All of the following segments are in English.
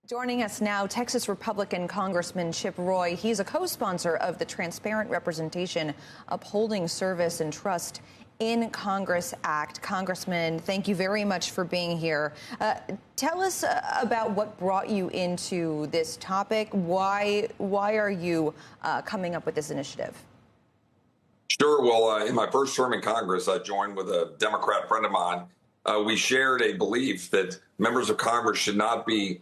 Joining us now, Texas Republican Congressman Chip Roy. He's a co-sponsor of the Transparent Representation Upholding Service and Trust in Congress Act. Congressman, thank you very much for being here. Tell us about what brought you into this topic. Why are you coming up with this initiative? Sure. Well, in my first term in Congress, I joined with a Democrat friend of mine. We shared a belief that members of Congress should not be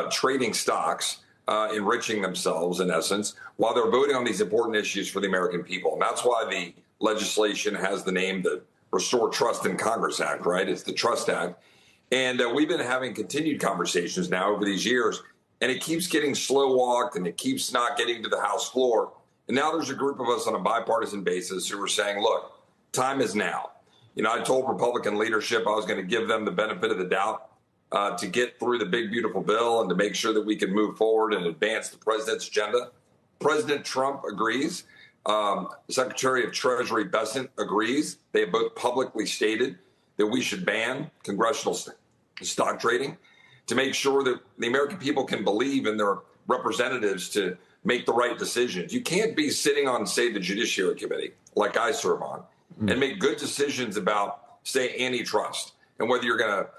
trading stocks, enriching themselves, in essence, while they're voting on these important issues for the American people. And that's why the legislation has the name, the Restore Trust in Congress Act, right? It's the Trust Act. And we've been having continued conversations now over these years, and it keeps getting slow walked and it keeps not getting to the House floor. And now there's a group of us on a bipartisan basis who are saying, look, time is now. You know, I told Republican leadership I was going to give them the benefit of the doubt to get through the big, beautiful bill and to make sure that we can move forward and advance the president's agenda. President Trump agrees. Secretary of Treasury Bessent agrees. They have both publicly stated that we should ban congressional stock trading to make sure that the American people can believe in their representatives to make the right decisions. You can't be sitting on, say, the Judiciary Committee, like I serve on, and make good decisions about, say, antitrust and whether you're going to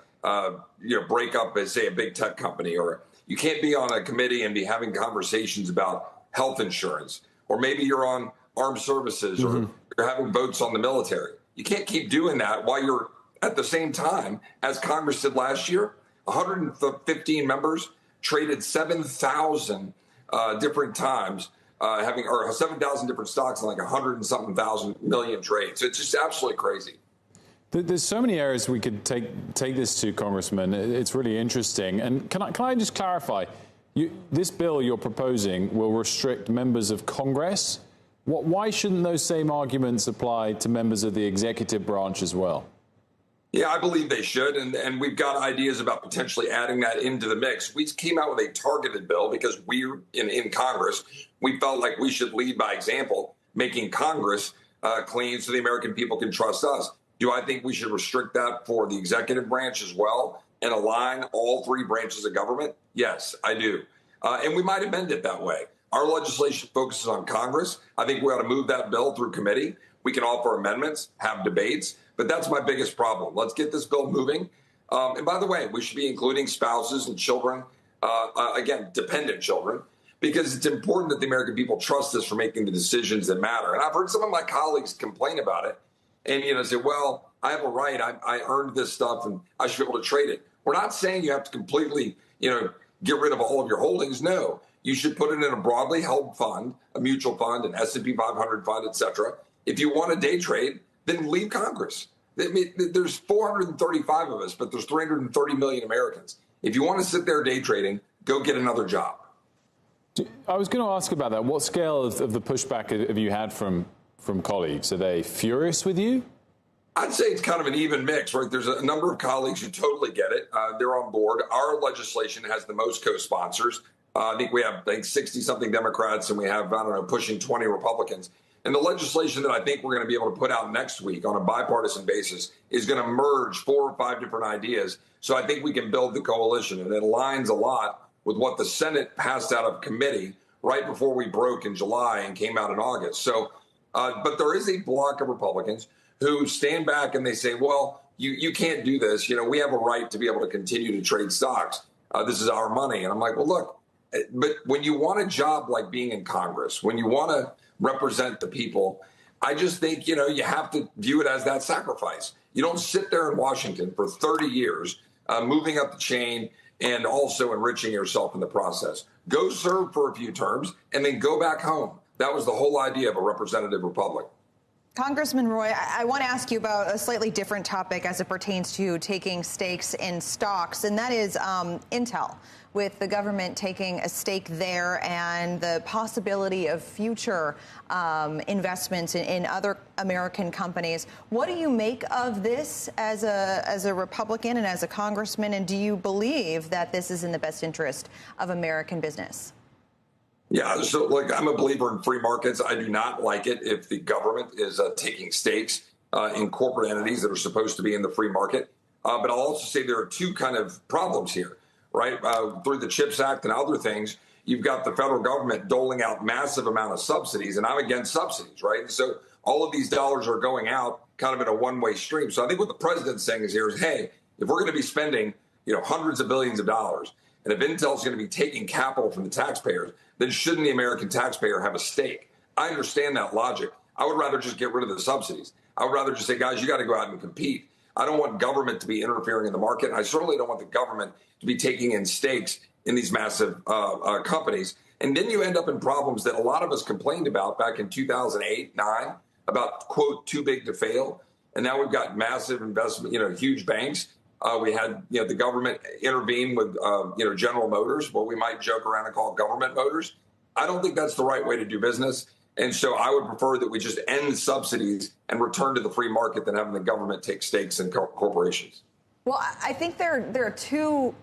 break up, as say, a big tech company, or you can't be on a committee and be having conversations about health insurance, or maybe you're on armed services, or you're having votes on the military. You can't keep doing that while you're at the same time, as Congress did last year. 115 members traded 7,000 different times, or 7,000 different stocks and like 100 and something thousand million trades. So it's just absolutely crazy. There's so many areas we could take this to, Congressman. It's really interesting. And can I just clarify? This bill you're proposing will restrict members of Congress. Why shouldn't those same arguments apply to members of the executive branch as well? Yeah, I believe they should. And we've got ideas about potentially adding that into the mix. We came out with a targeted bill because we're in Congress. We felt like we should lead by example, making Congress clean so the American people can trust us. Do I think we should restrict that for the executive branch as well and align all three branches of government? Yes, I do. And we might amend it that way. Our legislation focuses on Congress. I think we ought to move that bill through committee. We can offer amendments, have debates, but that's my biggest problem. Let's get this bill moving. And by the way, we should be including spouses and children, again, dependent children, because it's important that the American people trust us for making the decisions that matter. And I've heard some of my colleagues complain about it. And, say, well, I have a right. I earned this stuff and I should be able to trade it. We're not saying you have to completely, get rid of all of your holdings. No, you should put it in a broadly held fund, a mutual fund, an S&P 500 fund, et cetera. If you want to day trade, then leave Congress. I mean, there's 435 of us, but there's 330 million Americans. If you want to sit there day trading, go get another job. I was going to ask about that. What scale of the pushback have you had from colleagues? Are they furious with you? I'd say it's kind of an even mix, right? There's a number of colleagues who totally get it. They're on board. Our legislation has the most co-sponsors. I think we have 60-something Democrats, and we have, pushing 20 Republicans. And the legislation that I think we're going to be able to put out next week on a bipartisan basis is going to merge 4 or 5 different ideas. So I think we can build the coalition, and it aligns a lot with what the Senate passed out of committee right before we broke in July and came out in August. So, but there is a block of Republicans who stand back and they say, well, you can't do this. We have a right to be able to continue to trade stocks. This is our money. And I'm like, well, look, but when you want a job like being in Congress, when you want to represent the people, I just think, you have to view it as that sacrifice. You don't sit there in Washington for 30 years, moving up the chain and also enriching yourself in the process. Go serve for a few terms and then go back home. That was the whole idea of a representative republic. Congressman Roy, I want to ask you about a slightly different topic as it pertains to taking stakes in stocks, and that is Intel, with the government taking a stake there and the possibility of future investments in other American companies. What do you make of this as a Republican and as a congressman, and do you believe that this is in the best interest of American business? Yeah, so I'm a believer in free markets. I do not like it if the government is taking stakes in corporate entities that are supposed to be in the free market. But I'll also say there are two kind of problems here, right? Through the CHIPS Act and other things, you've got the federal government doling out massive amount of subsidies, and I'm against subsidies, right? And so all of these dollars are going out kind of in a one-way stream. So I think what the president's saying is here is, hey, if we're going to be spending, hundreds of billions of dollars, and if Intel's going to be taking capital from the taxpayers, then shouldn't the American taxpayer have a stake? I understand that logic. I would rather just get rid of the subsidies. I would rather just say, guys, you got to go out and compete. I don't want government to be interfering in the market. I certainly don't want the government to be taking in stakes in these massive companies. And then you end up in problems that a lot of us complained about back in 2008, 9, about, quote, too big to fail. And now we've got massive investment, huge banks. We had, the government intervene with, General Motors, what we might joke around and call government motors. I don't think that's the right way to do business. And so I would prefer that we just end subsidies and return to the free market than having the government take stakes in corporations. Well, I think there are two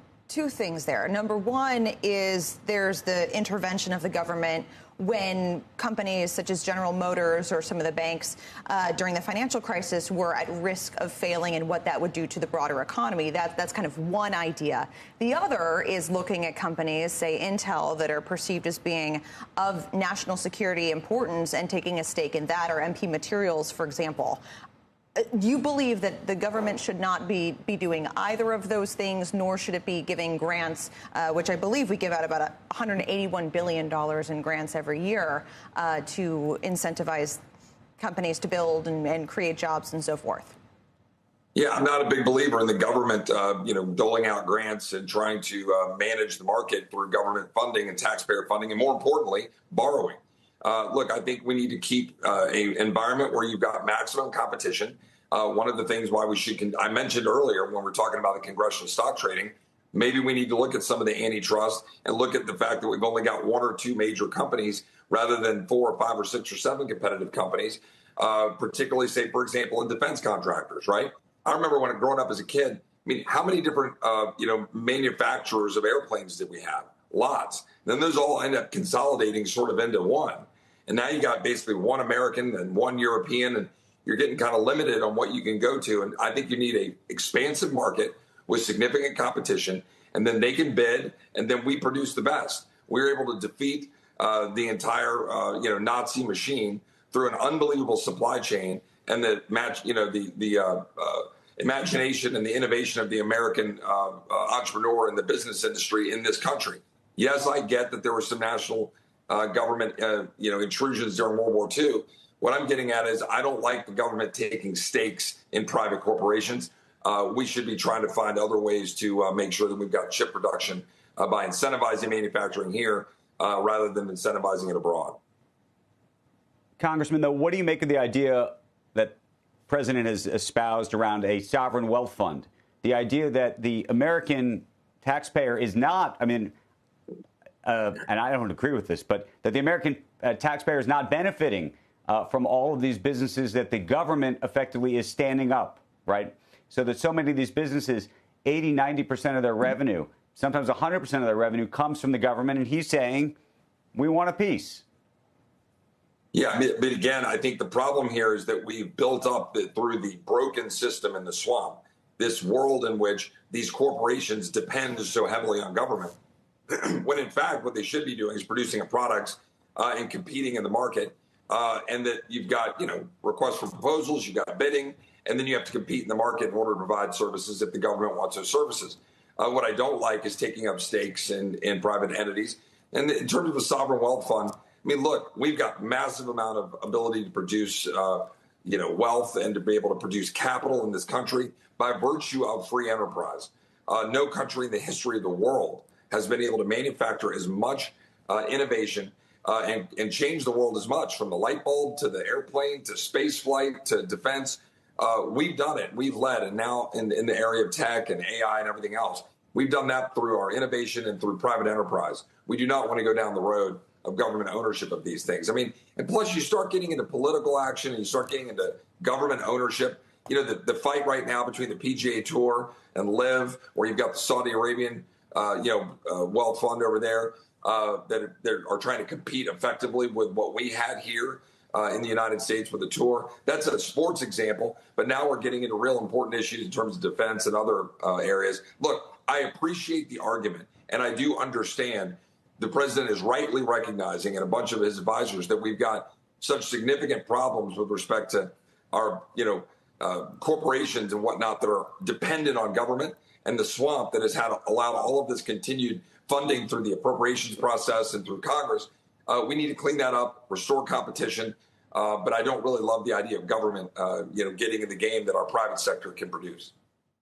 things there. Number one is there's the intervention of the government when companies such as General Motors or some of the banks during the financial crisis were at risk of failing and what that would do to the broader economy. That's kind of one idea. The other is looking at companies, say Intel, that are perceived as being of national security importance and taking a stake in that, or MP Materials, for example. Do you believe that the government should not be doing either of those things, nor should it be giving grants, which I believe we give out about $181 billion in grants every year to incentivize companies to build and create jobs and so forth? Yeah, I'm not a big believer in the government, doling out grants and trying to manage the market through government funding and taxpayer funding, and more importantly, borrowing. Look, I think we need to keep an environment where you've got maximum competition. One of the things why we should, I mentioned earlier when we're talking about the congressional stock trading, maybe we need to look at some of the antitrust and look at the fact that we've only got one or two major companies rather than 4 or 5 or 6 or 7 competitive companies, particularly, say, for example, in defense contractors, right? I remember when growing up as a kid, how many different, manufacturers of airplanes did we have? Lots. Then those all end up consolidating sort of into one. And now you got basically one American and one European, and you're getting kind of limited on what you can go to. And I think you need a expansive market with significant competition, and then they can bid, and then we produce the best. We're able to defeat the entire, Nazi machine through an unbelievable supply chain and the imagination and the innovation of the American entrepreneur in the business industry in this country. Yes, I get that there were some national government, intrusions during World War II. What I'm getting at is I don't like the government taking stakes in private corporations. We should be trying to find other ways to make sure that we've got chip production by incentivizing manufacturing here rather than incentivizing it abroad. Congressman, though, what do you make of the idea that the president has espoused around a sovereign wealth fund? The idea that the American taxpayer is not, and I don't agree with this, but that the American taxpayer is not benefiting from all of these businesses that the government effectively is standing up, right? So that so many of these businesses, 80, 90% of their revenue, sometimes 100% of their revenue comes from the government. And he's saying, we want a piece. Yeah, but again, I think the problem here is that we've built up through the broken system in the swamp, this world in which these corporations depend so heavily on government. When in fact, what they should be doing is producing a product and competing in the market. And that you've got, requests for proposals, you've got bidding, and then you have to compete in the market in order to provide services if the government wants those services. What I don't like is taking up stakes in private entities. And in terms of a sovereign wealth fund, look, we've got massive amount of ability to produce, wealth and to be able to produce capital in this country by virtue of free enterprise. No country in the history of the world has been able to manufacture as much innovation and change the world as much, from the light bulb to the airplane to space flight to defense. We've done it. We've led. And now in the area of tech and AI and everything else, we've done that through our innovation and through private enterprise. We do not want to go down the road of government ownership of these things. And plus you start getting into political action and you start getting into government ownership. The fight right now between the PGA Tour and LIV, where you've got the Saudi Arabian, wealth fund over there that are trying to compete effectively with what we had here in the United States with the tour. That's a sports example, but now we're getting into real important issues in terms of defense and other areas. Look, I appreciate the argument, and I do understand the president is rightly recognizing, and a bunch of his advisors, that we've got such significant problems with respect to our, corporations and whatnot that are dependent on government, and the swamp that has allowed all of this continued funding through the appropriations process and through Congress. We need to clean that up, restore competition. But I don't really love the idea of government, getting in the game that our private sector can produce.